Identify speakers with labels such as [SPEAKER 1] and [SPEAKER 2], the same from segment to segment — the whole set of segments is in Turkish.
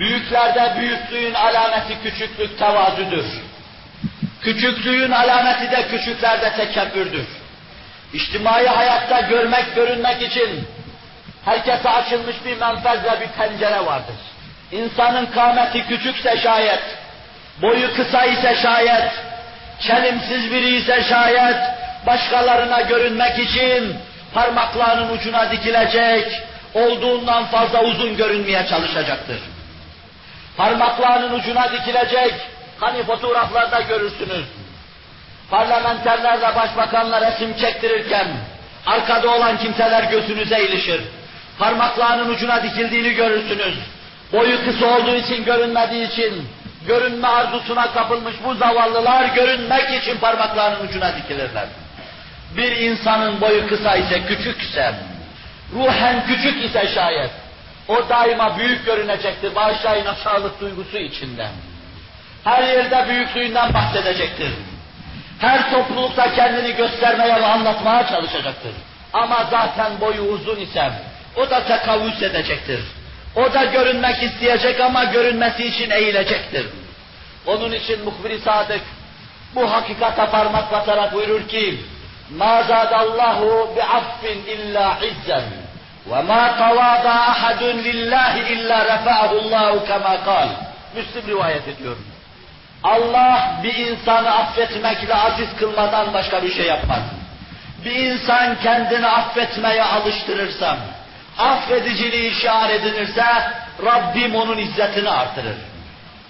[SPEAKER 1] Büyüklerde büyüklüğün alameti küçüklük, tevazudur. Küçüklüğün alameti de küçüklerde tekebbürdür. İçtimai hayatta görünmek için herkese açılmış bir menfez ve bir pencere vardır. İnsanın kâmeti küçükse şayet, boyu kısa ise şayet, çelimsiz biri ise şayet, başkalarına görünmek için parmaklarının ucuna dikilecek, olduğundan fazla uzun görünmeye çalışacaktır. Parmaklarının ucuna dikilecek, hani fotoğraflarda görürsünüz. Parlamenterlerle başbakanlar resim çektirirken, arkada olan kimseler gözünüze ilişir. Parmaklarının ucuna dikildiğini görürsünüz. Boyu kısa olduğu için, görünmediği için, görünme arzusuna kapılmış bu zavallılar görünmek için parmaklarının ucuna dikilirler. Bir insanın boyu kısa ise, küçükse, ruhen küçük ise şayet, o daima büyük görünecektir, bağışlayın aşağılık duygusu içinden. Her yerde büyüklüğünden bahsedecektir. Her toplulukta kendini göstermeye ve anlatmaya çalışacaktır. Ama zaten boyu uzun ise, o da tekavvüs edecektir. O da görünmek isteyecek ama görünmesi için eğilecektir. Onun için muhbir-i sadık bu hakikate parmak basarak buyurur ki: مَا زَادَ اللّٰهُ بِعَفٍ اِلَّا عِزًّا وَمَا تَوَاضَى أَحَدٌ لِلّٰهِ اِلَّا رَفَعَهُ اللّٰهُ كَمَا قَالَ. Müslim rivayet ediyor. Allah bir insanı affetmekle aziz kılmadan başka bir şey yapmaz. Bir insan kendini affetmeye alıştırırsa, affediciliği şiar edinirse, Rabbim onun izzetini artırır.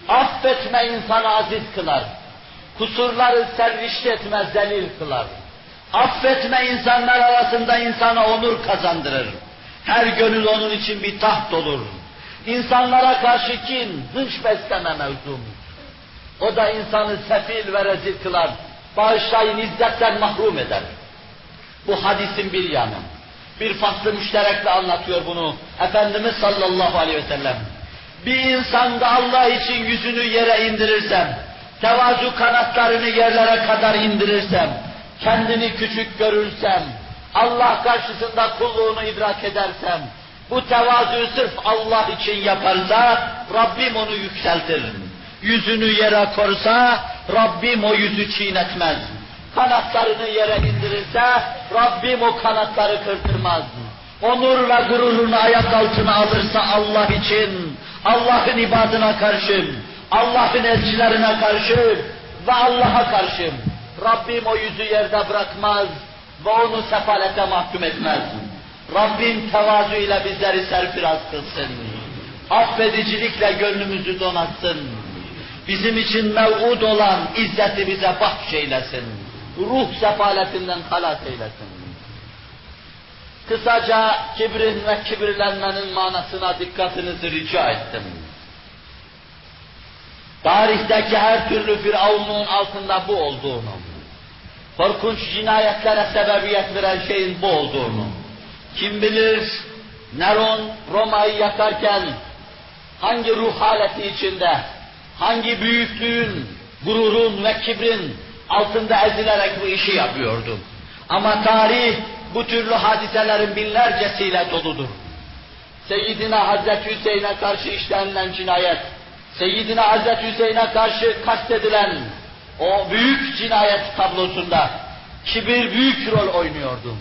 [SPEAKER 1] Affetme insanı aziz kılar. Kusurları serrişt etmez, zelil kılar. Affetme insanlar arasında insana onur kazandırır. Her gönül onun için bir taht olur. İnsanlara karşı kin, hınç besleme mevzum. O da insanı sefil ve rezil kılar. Bağışlayın, izzetten mahrum eder. Bu hadisin bir yanı. Bir faslı müşterekle anlatıyor bunu Efendimiz sallallahu aleyhi ve sellem. Bir insan da Allah için yüzünü yere indirirsem, tevazu kanatlarını yerlere kadar indirirsem, kendini küçük görürsem, Allah karşısında kulluğunu idrak edersem, bu tevazuyu sırf Allah için yaparsa, Rabbim onu yükseltir. Yüzünü yere korsa, Rabbim o yüzü çiğnetmez. Kanatlarını yere indirirse, Rabbim o kanatları kırtırmaz. Onur ve gururunu ayak altına alırsa Allah için, Allah'ın ibadına karşı, Allah'ın elçilerine karşı ve Allah'a karşı, Rabbim o yüzü yerde bırakmaz ve onu sefalete mahkum etmez. Rabbim tevazu ile bizleri serfiraz kılsın. Affedicilikle gönlümüzü donatsın. Bizim için mev'ud olan izzeti bize bahşeylesin. Ruh sefaletinden halas eylesin. Kısaca kibrin ve kibirlenmenin manasına dikkatinizi rica ettim. Tarihteki her türlü firavunluğun altında bu olduğunu, korkunç cinayetlere sebebiyet veren şeyin bu olduğunu, kim bilir Neron Roma'yı yakarken hangi ruh haleti içinde, hangi büyüklüğün, gururun ve kibrin altında ezilerek bu işi yapıyordu. Ama tarih bu türlü hadiselerin binlercesiyle doludur. Seyyidina Hazreti Hüseyin'e karşı işlenilen cinayet, Seyyidina Hazreti Hüseyin'e karşı kastedilen o büyük cinayet tablosunda kibir büyük rol oynuyordu.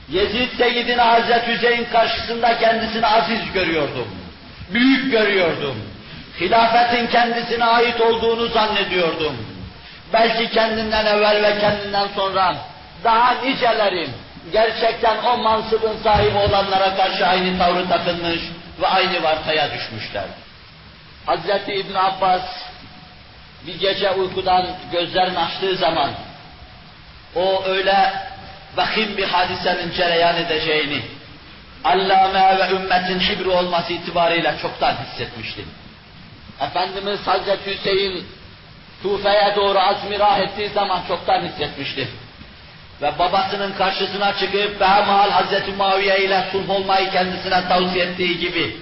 [SPEAKER 1] Yezid Seyyidina Hazreti Hüseyin karşısında kendisini aziz görüyordu. Büyük görüyordum. Hilafetin kendisine ait olduğunu zannediyordum. Belki kendinden evvel ve kendinden sonra daha nicelerin gerçekten o mansıbın sahibi olanlara karşı aynı tavrı takınmış ve aynı vartaya düşmüşler. Hazreti İbn Abbas bir gece uykudan gözlerini açtığı zaman o öyle vahim bir hadisenin cereyan edeceğini, allame ve ümmetin hibri olması itibariyle çoktan hissetmiştim. Efendimiz Hazreti Hüseyin Kufe'ye doğru azmirah ettiği zaman çoktan hissetmişti. Ve babasının karşısına çıkıp behemahal Hazreti Muaviye ile sulh olmayı kendisine tavsiye ettiği gibi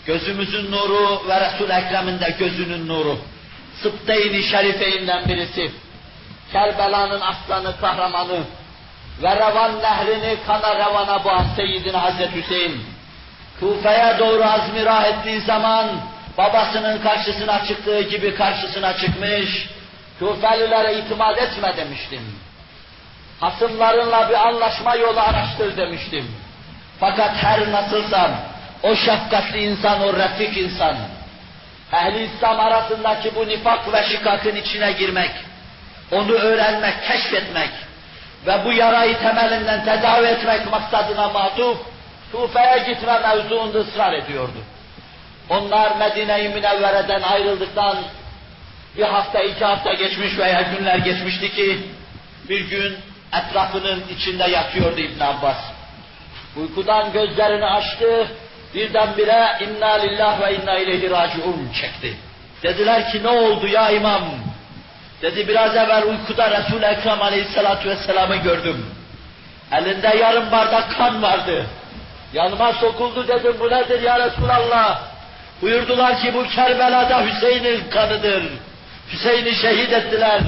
[SPEAKER 1] gözümüzün nuru ve Resul-i Ekrem'in de gözünün nuru, Sıbte-i Şerife'inden birisi, Kerbela'nın aslanı, kahramanı ve Revan nehrini kana revana boğan Seyyidina Hazreti Hüseyin, Kufe'ye doğru azmirah ettiği zaman babasının karşısına çıktığı gibi karşısına çıkmış, Küfelilere itimat etme demiştim. Hasımlarınla bir anlaşma yolu araştır demiştim. Fakat her nasılsa o şefkatli insan, o refik insan, ehl-i İslam arasındaki bu nifak ve şikakın içine girmek, onu öğrenmek, keşfetmek ve bu yarayı temelinden tedavi etmek maksadına matuf, Kufe'ye gitme mevzuunda ısrar ediyordu. Onlar Medine-i Münevvere'den ayrıldıktan bir hafta, 2 hafta geçmiş veya günler geçmişti ki bir gün etrafının içinde yatıyordu İbn Abbas. Uykudan gözlerini açtı, birdenbire inna lillah ve inna ileyhi raciun çekti. Dediler ki ne oldu ya imam? Dedi biraz evvel uykuda Resul-i Ekrem aleyhissalatu vesselam'ı gördüm. Elinde yarım bardak kan vardı. Yanıma sokuldu, dedim bu nedir ya Resulallah? Buyurdular ki bu Kerbela'da Hüseyin'in kanıdır. Hüseyin'i şehit ettiler.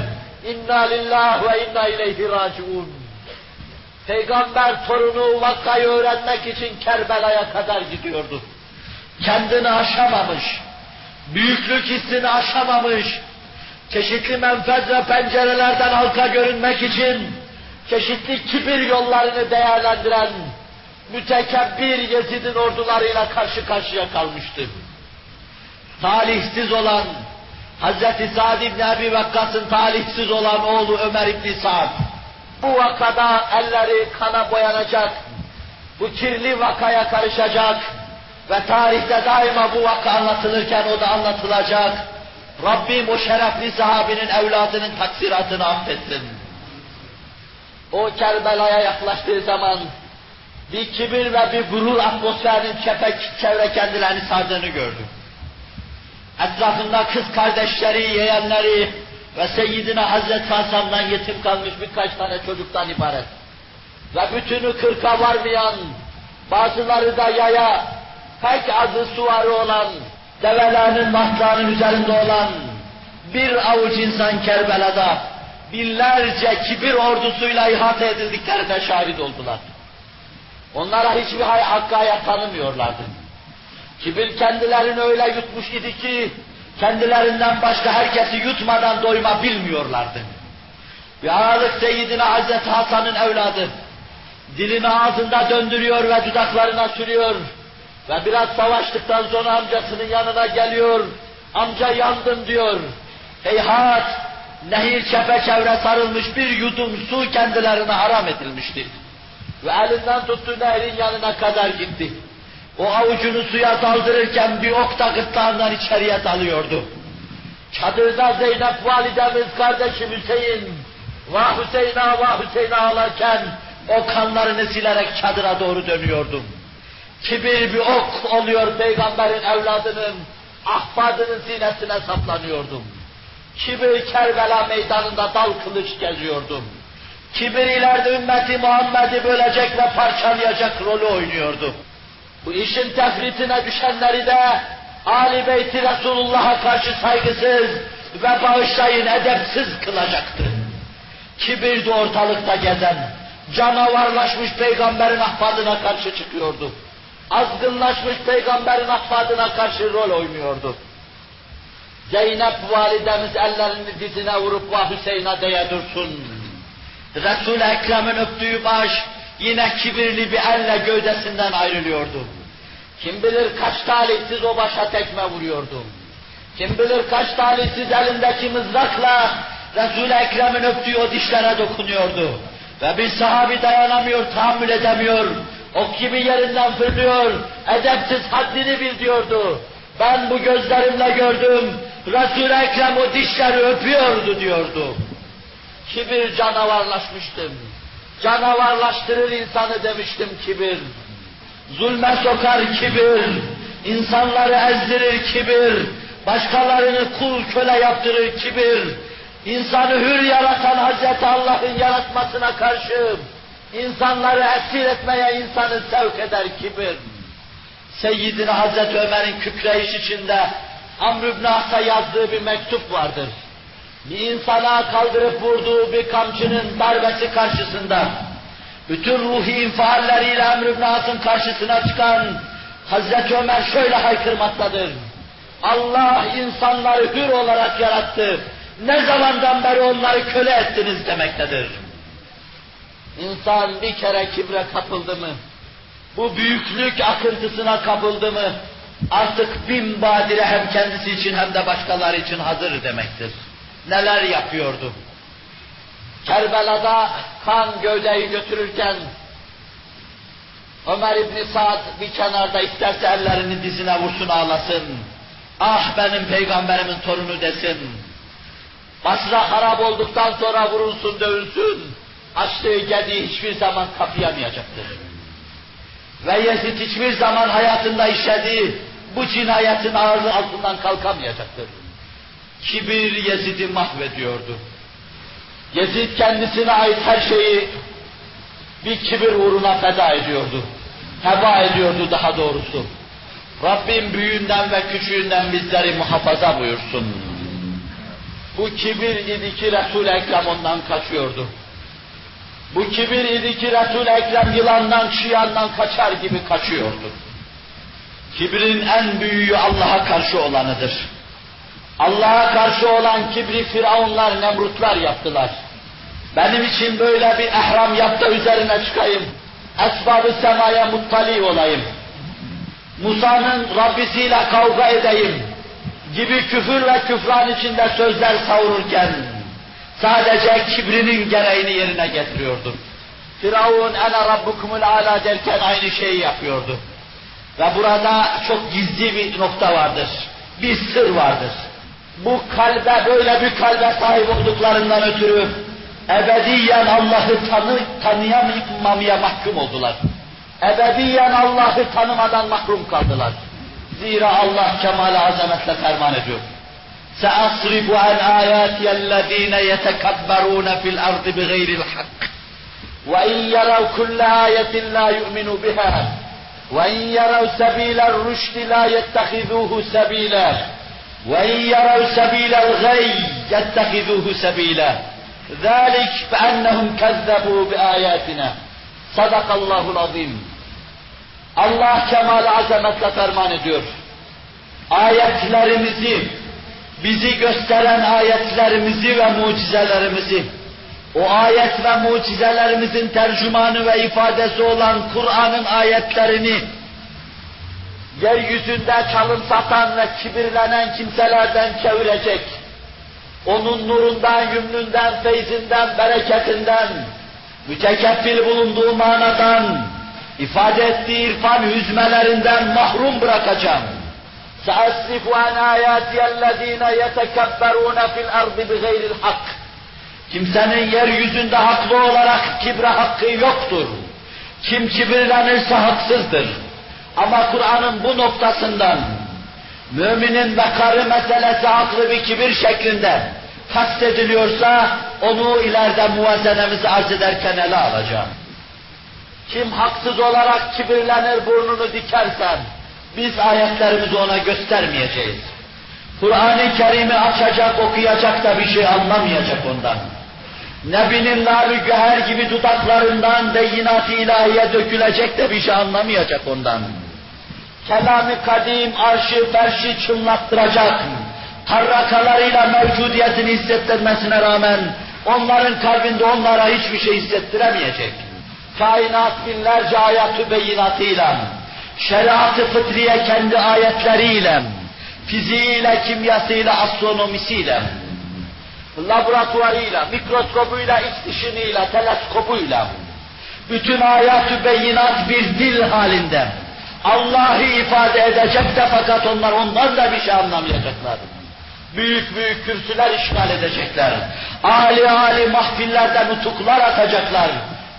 [SPEAKER 1] İnna lillah ve inna ileyhi raciun. Peygamber torunu vakayı öğrenmek için Kerbela'ya kadar gidiyordu. Kendini aşamamış, büyüklük hissini aşamamış, çeşitli menfez ve pencerelerden halka görünmek için çeşitli kibir yollarını değerlendiren mütekebbir Yezid'in ordularıyla karşı karşıya kalmıştı. Talihsiz olan Hz. Sa'd ibn Ebi Vakkas'ın talihsiz olan oğlu Ömer ibn Sa'd, bu vakada elleri kana boyanacak, bu kirli vakaya karışacak ve tarihte daima bu vaka anlatılırken o da anlatılacak. Rabbim o şerefli sahabinin evladının taksiratını affetsin. O Kerbela'ya yaklaştığı zaman bir kibir ve bir gurur atmosferinin çevre kendilerini sardığını gördü. Etrafında kız kardeşleri, yeğenleri ve Seyyidina Hazreti Hasan'dan yetim kalmış birkaç tane çocuktan ibaret. Ve bütünü 40'a varmayan, bazıları da yaya, pek azı suvarı olan, develerinin mahtlarının üzerinde olan bir avuç insan Kerbela'da binlerce kibir ordusuyla ihate edildiklerine şahit oldular. Onlara hiçbir hakkaya tanımıyorlardı. Kibir kendilerini öyle yutmuş idi ki, kendilerinden başka herkesi yutmadan doyma bilmiyorlardı. Bir aralık Seyyidina Hazreti Hasan'ın evladı, dilini ağzında döndürüyor ve dudaklarına sürüyor ve biraz savaştıktan sonra amcasının yanına geliyor, amca yandım diyor. Heyhat, nehir çepeçevre sarılmış bir yudum su kendilerine haram edilmişti. Ve elinden tuttu nehrin yanına kadar gitti. O avucunu suya daldırırken bir ok da gırtlağından içeriye dalıyordu. Çadırda Zeynep validemiz kardeşim Hüseyin, vah Hüseyin'a vah Hüseyin'a ağlarken o kanlarını silerek çadıra doğru dönüyordum. Kibir bir ok oluyor peygamberin evladının, ahbadının sinesine saplanıyordum. Kibir Kerbela meydanında dal kılıç geziyordum. Kibir ileride ümmeti Muhammed'i bölecek ve parçalayacak rolü oynuyordu. Bu işin tefritine düşenleri de Âl-i Beyt-i Resulullah'a karşı saygısız ve bağışlayın edepsiz kılacaktı. Kibir de ortalıkta gezen, canavarlaşmış peygamberin ahbadına karşı çıkıyordu. Azgınlaşmış peygamberin ahbadına karşı rol oynuyordu. Zeynep validemiz ellerini dizine vurup vah Hüseyin'e diye dursun. Resul-i Ekrem'in öptüğü baş yine kibirli bir elle gövdesinden ayrılıyordu. Kim bilir kaç talihsiz o başa tekme vuruyordu. Kim bilir kaç talihsiz elindeki mızrakla Resul-i Ekrem'in öptüğü o dişlere dokunuyordu. Ve bir sahabi dayanamıyor, tahammül edemiyor. Ok gibi yerinden fırlıyor, edepsiz haddini bil diyordu. Ben bu gözlerimle gördüm, Resul-i Ekrem o dişleri öpüyordu diyordu. Kibir canavarlaşmıştım. Canavarlaştırır insanı demiştim kibir. Zulme sokar kibir, insanları ezdirir kibir, başkalarını kul köle yaptırır kibir, insanı hür yaratan Hazreti Allah'ın yaratmasına karşı insanları esir etmeye insanı sevk eder kibir. Seyyidina Hazreti Ömer'in kükreyiş içinde Amr ibn As'a yazdığı bir mektup vardır. Bir insana kaldırıp vurduğu bir kamçının darbesi karşısında bütün ruhi infialleriyle Amr ibn As'ın karşısına çıkan Hazreti Ömer şöyle haykırmaktadır. Allah insanları hür olarak yarattı. Ne zamandan beri onları köle ettiniz demektedir. İnsan bir kere kibre kapıldı mı, bu büyüklük akıntısına kapıldı mı, artık bin badire hem kendisi için hem de başkaları için hazır demektir. Neler yapıyordu? Kerbela'da kan gövdeyi götürürken Ömer İbn Sa'd bir kenarda isterse ellerini dizine vursun ağlasın. Ah benim peygamberimin torunu desin. Basra harap olduktan sonra vurulsun dövülsün. Açtığı gediği hiçbir zaman kapayamayacaktır. Ve Yezid hiçbir zaman hayatında işlediği bu cinayetin ağırlığı altından kalkamayacaktır. Kibir Yezid'i mahvediyordu. Yezid kendisine ait her şeyi bir kibir uğruna feda ediyordu. Heba ediyordu daha doğrusu. Rabbim büyüğünden ve küçüğünden bizleri muhafaza buyursun. Bu kibir idi ki Resul-i Ekrem ondan kaçıyordu. Bu kibir idi ki Resul-i Ekrem yılandan, çıyandan kaçar gibi kaçıyordu. Kibrin en büyüğü Allah'a karşı olanıdır. Allah'a karşı olan kibri Firavunlar, Nemrutlar yaptılar. Benim için böyle bir ihram yap da üzerine çıkayım. Esbab-ı semaya muttali olayım. Musa'nın Rabbisiyle kavga edeyim gibi küfür ve küfran içinde sözler savururken sadece kibrinin gereğini yerine getiriyordu. Firavun ene rabbukumul ala derken aynı şeyi yapıyordu. Ve burada çok gizli bir nokta vardır. Bir sır vardır. Bu kalbe, böyle bir kalbe sahip olduklarından ötürü ebediyen Allah'ı tanıyamamaya mahkum oldular. Ebediyen Allah'ı tanımadan mahrum kaldılar. Zira Allah kemal-i azametle ferman ediyor. سَأَصْرِفُ عَنْ آيَاتِيَ الَّذ۪ينَ يَتَكَبَّرُونَ فِي الْأَرْضِ بِغَيْرِ الْحَقِّ وَاِنْ يَرَوْا كُلَّ آيَةٍ لَا يُؤْمِنُوا بِهَا وَاِنْ يَرَوْا سَب۪يلَ الرُّشْدِ لَا يَتَّخِذُوهُ سَب۪يلًا وَاِنْ يَرَوْا سَب۪يلَ الْغَيِّ يَتَّخِذُوهُ سَب۪يلًا ذَٰلِكَ بِأَنَّهُمْ كَذَّبُوا بِآيَاتِنَا صَدَقَ اللّٰهُ الْعَظِيمُ. Allah kemal-i azametle ferman ediyor. Ayetlerimizi, bizi gösteren ayetlerimizi ve mucizelerimizi, o ayet ve mucizelerimizin tercümanı ve ifadesi olan Kur'an'ın ayetlerini yeryüzünde çalım satan ve kibirlenen kimselerden çevirecek, onun nurundan, yümnünden, feyzinden, bereketinden, mütekeffil bulunduğu manadan, ifade ettiği irfan hüzmelerinden mahrum bırakacağım. سَأَصْرِفُ عَنْ آيَاتِيَ الَّذ۪ينَ يَتَكَبَّرُونَ فِي الْأَرْضِ بِغَيْرِ الْحَقِّ. Kimsenin yeryüzünde haklı olarak kibre hakkı yoktur. Kim kibirlenirse haksızdır. Ama Kur'an'ın bu noktasından müminin vekarı meselesi haklı bir kibir şeklinde kastediliyorsa onu ileride muvazenemizi arz ederken ele alacağım. Kim haksız olarak kibirlenir, burnunu dikersen biz ayetlerimizi ona göstermeyeceğiz. Kur'an-ı Kerim'i açacak, okuyacak da bir şey anlamayacak ondan. Nebinin nar-ı güher gibi dudaklarından beyinat-ı ilahiye dökülecek de bir şey anlamayacak ondan. Kelam-ı kadim arşı ferşi çınlattıracak, tarrakalarıyla mevcudiyetini hissettirmesine rağmen onların kalbinde onlara hiçbir şey hissettiremeyecek. Kainat binlerce ayat-ı beyinatıyla, şeriat-ı fıtriye kendi ayetleriyle, fiziğiyle, kimyasıyla, astronomisiyle, laboratuvarıyla, mikroskopuyla, iktişiniyle, teleskopuyla, bütün ayat-ı beyinat bir dil halinde Allah'ı ifade edecek de fakat onlar ondan da bir şey anlamayacaklar. Büyük büyük kürsüler işgal edecekler. Âli mahfillerde nutuklar atacaklar.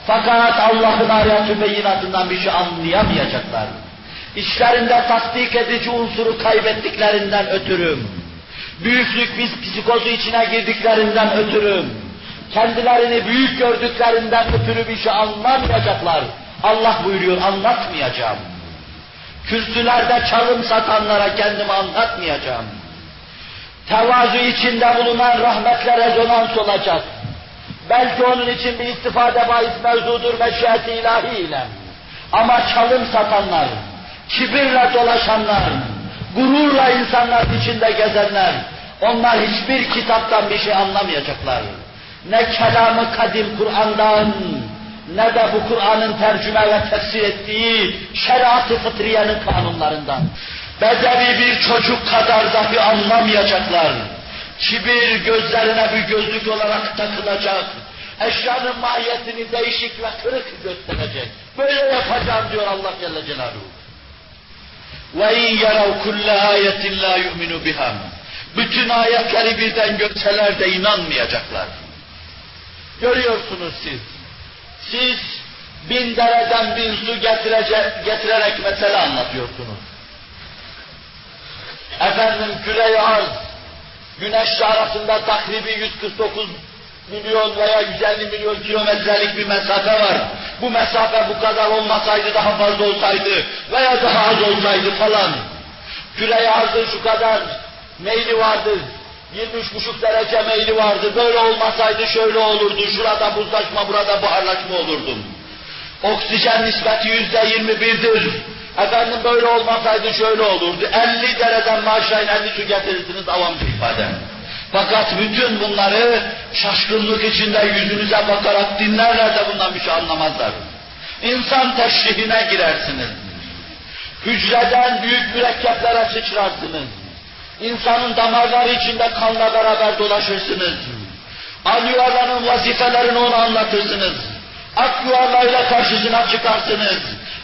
[SPEAKER 1] Fakat Allah'ın ayat-ı beyinatından bir şey anlayamayacaklar. İşlerinde tasdik edici unsuru kaybettiklerinden ötürü, büyüklük psikozu içine girdiklerinden ötürü, kendilerini büyük gördüklerinden ötürü bir şey anlamayacaklar. Allah buyuruyor, anlatmayacağım. Kürsülerde çalım satanlara kendimi anlatmayacağım. Tevazu içinde bulunan rahmetle rezonans olacak. Belki onun için bir istifade bahis mevzudur meşiyet-i ilahi ile. Ama çalım satanlar, kibirle dolaşanlar, gururla insanların içinde gezenler, onlar hiçbir kitaptan bir şey anlamayacaklar. Ne kelamı kadim Kur'an'dan, ne de bu Kur'an'ın tercüme ve tefsir ettiği şeriat-ı fıtriyenin kanunlarından. Bedevi bir çocuk kadar dahi anlamayacaklar. Kibir gözlerine bir gözlük olarak takılacak. Eşyanın mahiyetini değişik ve kırık gösterecek. Böyle yapacağım diyor Allah Celle Celaluhu. وَاِنْ يَرَوْ كُلَّ آيَةٍ لَا يُؤْمِنُوا بِهَا. Bütün ayetleri birden görseler de inanmayacaklar. Görüyorsunuz siz. Siz 1000 dereden 1000 su getirerek mesele anlatıyorsunuz. Efendim küre-i arz, güneşle arasında takribi 149 milyon veya 150 milyon kilometrelik bir mesafe var. Bu mesafe bu kadar olmasaydı, daha fazla olsaydı veya daha az olsaydı falan. Küre-i arzın şu kadar meyli vardır, 23,5 derece meyli vardır, böyle olmasaydı şöyle olurdu, şurada buzlaşma, burada buharlaşma olurdu. Oksijen nispeti %21'dir. Efendim böyle olmasaydı şöyle olurdu. 50 dereden aşağı 50 su getirirsiniz avamca ifade. Fakat bütün bunları şaşkınlık içinde yüzünüze bakarak dinlerler de bundan bir şey anlamazlar. İnsan teşrihine girersiniz. Hücreden büyük mürekkeplere sıçrarsınız. İnsanın damarları içinde kanla beraber dolaşırsınız. Al yuvarlanın vazifelerini ona anlatırsınız. Ak yuvarlayla karşısına çıkarsınız.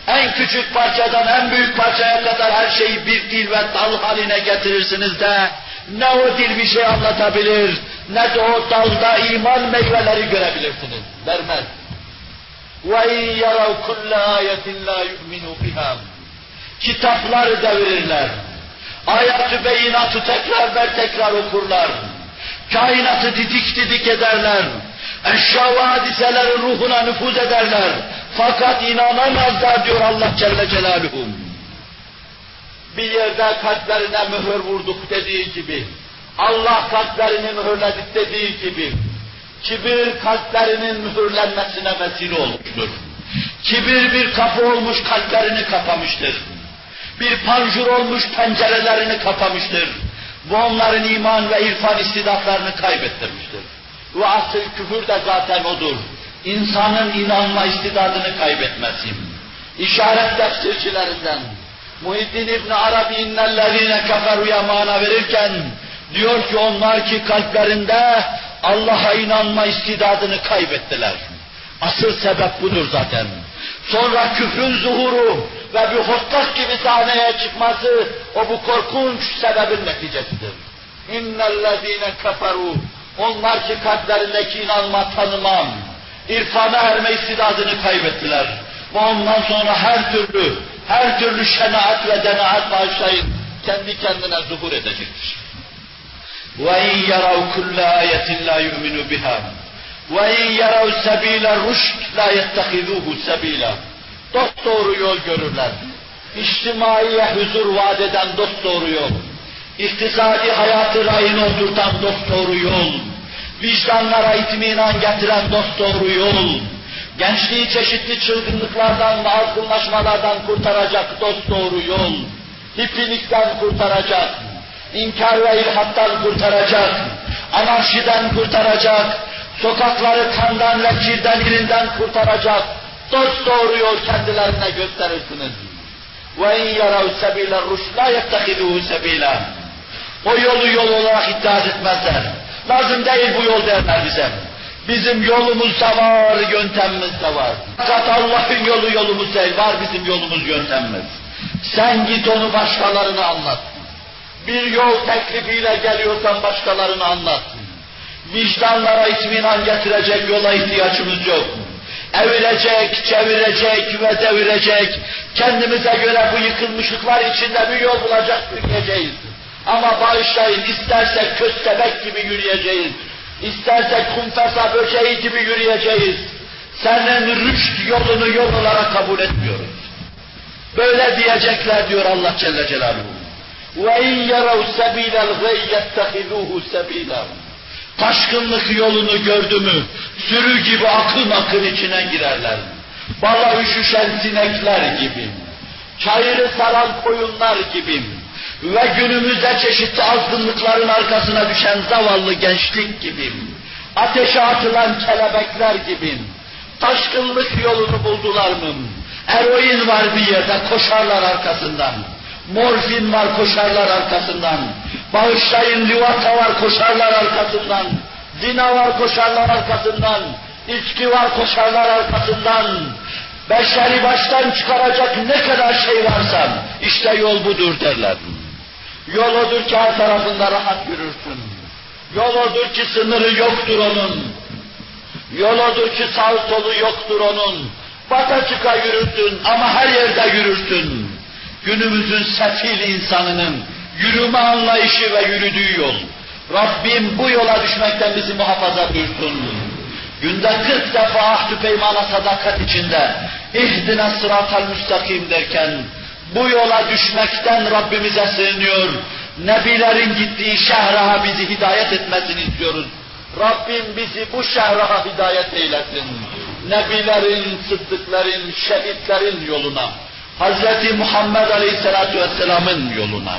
[SPEAKER 1] En küçük parçadan en büyük parçaya kadar her şeyi bir dil ve dal haline getirirsiniz de ne o dil bir şey anlatabilir, ne de o dalda iman meyveleri görebilirsiniz. Vermez. وَاِنْ يَرَوْ كُلَّ آيَةٍ لَا يُؤْمِنُوا بِهَا. Kitapları devirirler. Ayat-ı beyinatı tekrar okurlar. Kainatı didik didik ederler. Eşya ve hadiselerin ruhuna nüfuz ederler. Fakat inanamazlar diyor Allah Celle Celaluhu. Bir yerde kalplerine mühür vurduk dediği gibi, Allah kalplerini mühürledik dediği gibi, kibir kalplerinin mühürlenmesine vesile olmuştur. Kibir bir kapı olmuş kalplerini kapamıştır. Bir panjur olmuş pencerelerini kapamıştır. Bu onların iman ve irfan istidatlarını kaybettirmiştir. Ve asıl küfür de zaten odur. İnsanın inanma istidadını kaybetmesi. İşaret tefsircilerinden Muhyiddin İbn Arabi innellezine keferu'ya mana verirken diyor ki onlar ki kalplerinde Allah'a inanma istidadını kaybettiler. Asıl sebep budur zaten. Sonra küfrün zuhuru ve bir hortlak gibi sahneye çıkması o bu korkunç sebebin neticesidir. İnnellezine keferu, onlar ki kalplerindeki inanma, tanımam, irfana erme istidadını kaybettiler. Ve ondan sonra her türlü şenaat ve denaat bağışlayın, kendi kendine zuhur edecektir. وَاِنْ يَرَوْ كُلَّ آيَةٍ لَا يُؤْمِنُوا بِهَا وَاِنْ يَرَوْ سَب۪يلَ الرُّشْدِ لَا يَتَّخِذُوهُ سَب۪يلًا. Dosdoğru yol görürler. İçtimaiye huzur vaat eden dosdoğru yol. İktisadi hayatı rayına oturtan dosdoğru yol. Vicdanlara itminan getiren dosdoğru yol. Gençliği çeşitli çılgınlıklardan ve azgınlaşmalardan kurtaracak dosdoğru yol. Hippilikten kurtaracak. İnkar ve ilhattan kurtaracak. Anarşiden kurtaracak. Sokakları kandan ve kirden irinden kurtaracak. Dosdoğru yol kendilerine gösterirsiniz. وَاِنْ يَرَوْ سَب۪يلَ الرُّشْدِ لَا يَتَّخِذُوهُ سَب۪يلًا. O yolu yol olarak iddia etmezler. Lazım değil bu yol derler bize. Bizim yolumuz da var, yöntemimiz de var. Fakat Allah'ın yolu yolumuz değil, var bizim yolumuz, yöntemimiz. Sen git onu başkalarına anlat. Bir yol teklifiyle geliyorsan başkalarına anlat. Vicdanlara itminan getirecek yola ihtiyacımız yok. Evirecek, çevirecek ve devirecek, kendimize göre bu yıkılmışlıklar içinde bir yol bulacak, yürüyeceğiz. Ama bağışlayın, istersek köstebek gibi yürüyeceğiz, istersek kumfesa böceği gibi yürüyeceğiz. Senin rüşt yolunu yol olarak kabul etmiyoruz. Böyle diyecekler diyor Allah Celle Celaluhu. وَاِنْ يَرَوْ سَب۪يلَ الْغَيْ يَتَّخِذُوهُ سَب۪يلًا. Taşkınlık yolunu gördü mü, sürü gibi akın içine girerler. Bala üşüşen sinekler gibi, çayırı saran koyunlar gibi, ve günümüzde çeşitli azgınlıkların arkasına düşen zavallı gençlik gibi, ateşe atılan kelebekler gibi, taşkınlık yolunu buldular mı? Eroin var bir yerde, koşarlar arkasından. Morfin var, koşarlar arkasından. Bağışlayın, livata var, koşarlar arkasından. Zina var, koşarlar arkasından. İçki var, koşarlar arkasından. Beşeri baştan çıkaracak ne kadar şey varsa, işte yol budur derler. Yol odur ki her tarafında rahat yürürsün. Yol odur ki sınırı yoktur onun. Yol odur ki sağ solu yoktur onun. Bata çıka yürürsün ama her yerde yürürsün. Günümüzün sefil insanının yürüme anlayışı ve yürüdüğü yol. Rabbim bu yola düşmekten bizi muhafaza buyursun. Günde 40 defa ahdü peymana sadakat içinde ihdine sıratal müstakim derken bu yola düşmekten Rabbimize sığınıyor. Nebilerin gittiği şehraha bizi hidayet etmesini istiyoruz. Rabbim bizi bu şehraha hidayet eylesin. Nebilerin, sıddıkların, şehitlerin yoluna, Hz. Muhammed Aleyhisselatü Vesselam'ın yoluna.